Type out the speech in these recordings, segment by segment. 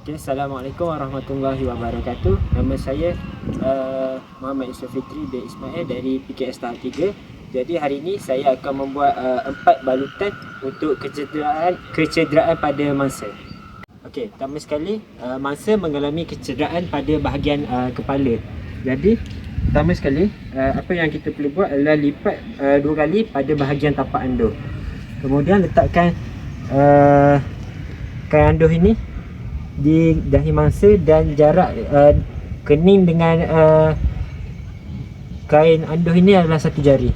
Okay, Assalamualaikum warahmatullahi wabarakatuh. Nama saya Muhammad Yusof Fitri bin Ismail dari PKS Tahap 3. Jadi hari ini saya akan membuat 4 balutan untuk kecederaan pada mangsa. Okey, pertama sekali mangsa mengalami kecederaan pada bahagian kepala. Jadi pertama sekali apa yang kita perlu buat adalah lipat 2 kali pada bahagian tapak anduh. Kemudian letakkan kain anduh ini di dahi mangsa dan jarak kening dengan kain anduh ini adalah 1 jari.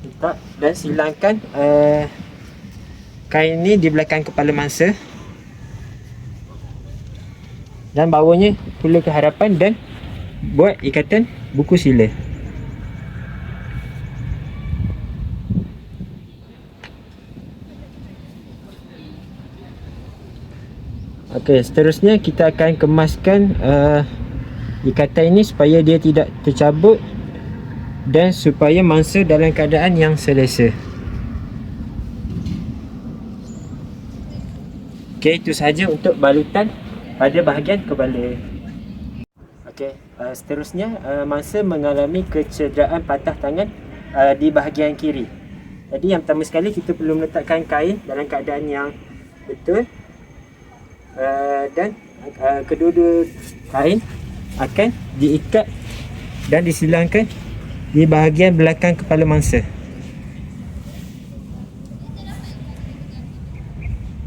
Letak dan silangkan kain ini di belakang kepala mangsa dan bawahnya pula ke hadapan dan buat ikatan buku sila. Okey, seterusnya kita akan kemaskan ikatan ini supaya dia tidak tercabut dan supaya mangsa dalam keadaan yang selesa. Okey, itu sahaja untuk balutan pada bahagian kepala. Okey, seterusnya mangsa mengalami kecederaan patah tangan di bahagian kiri. Jadi yang pertama sekali kita perlu meletakkan kain dalam keadaan yang betul. Dan kedua-dua kain akan diikat dan disilangkan di bahagian belakang kepala mangsa.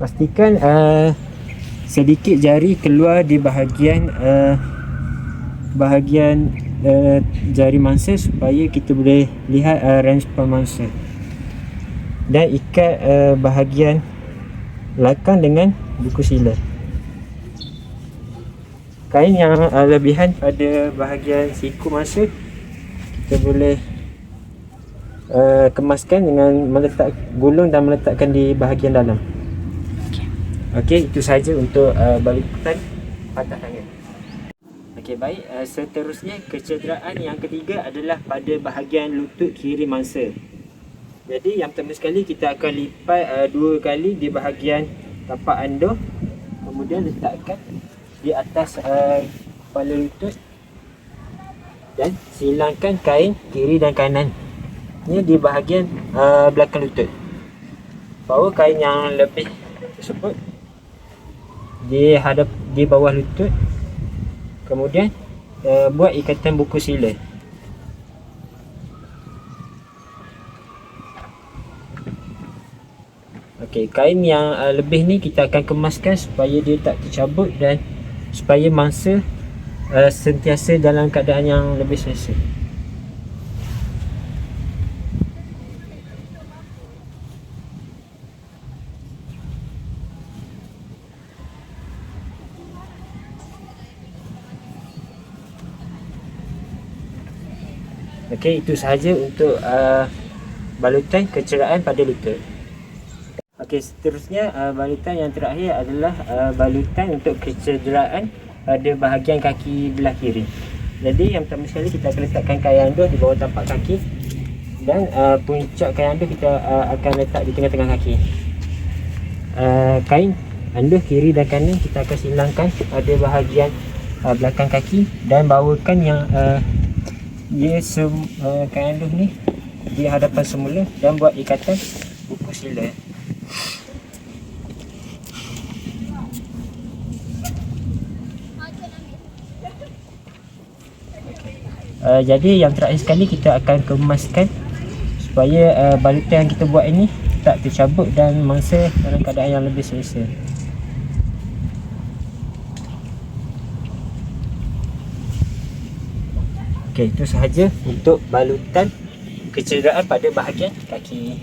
Pastikan sedikit jari keluar di bahagian jari mangsa supaya kita boleh lihat respon mangsa. Dan ikat bahagian belakang dengan buku sila. Kain yang lebihan pada bahagian siku mangsa kita boleh kemaskan dengan gulung dan meletakkan di bahagian dalam. Okey, itu sahaja untuk balutan patah tangan. Okey, baik. Seterusnya kecederaan yang ketiga adalah pada bahagian lutut kiri mangsa. Jadi yang pertama sekali kita akan lipat 2 kali di bahagian tapak anduh, kemudian letakkan di atas kepala lutut dan silangkan kain kiri dan kanan ni di bahagian belakang lutut. Bawa kain yang lebih tersebut di bawah lutut, kemudian buat ikatan buku sila. Okey, kain yang lebih ni kita akan kemaskan supaya dia tak tercabut dan supaya mangsa sentiasa dalam keadaan yang lebih selesa. Okey, itu sahaja untuk balutan kecederaan pada lutut. Okey, seterusnya balutan yang terakhir adalah balutan untuk kecederaan pada bahagian kaki belah kiri. Jadi yang pertama sekali kita akan letakkan kain anduh di bawah tapak kaki dan puncak kain anduh kita akan letak di tengah-tengah kaki. Kain anduh kiri dan kanan kita akan silangkan pada bahagian belakang kaki dan bawakan yang kain anduh ni di hadapan semula dan buat ikatan buku sila. Jadi yang terakhir sekali kita akan kemaskan supaya balutan yang kita buat ini tak tercabut dan mangsa dalam keadaan yang lebih selesa. Okey, itu sahaja untuk balutan kecederaan pada bahagian kaki.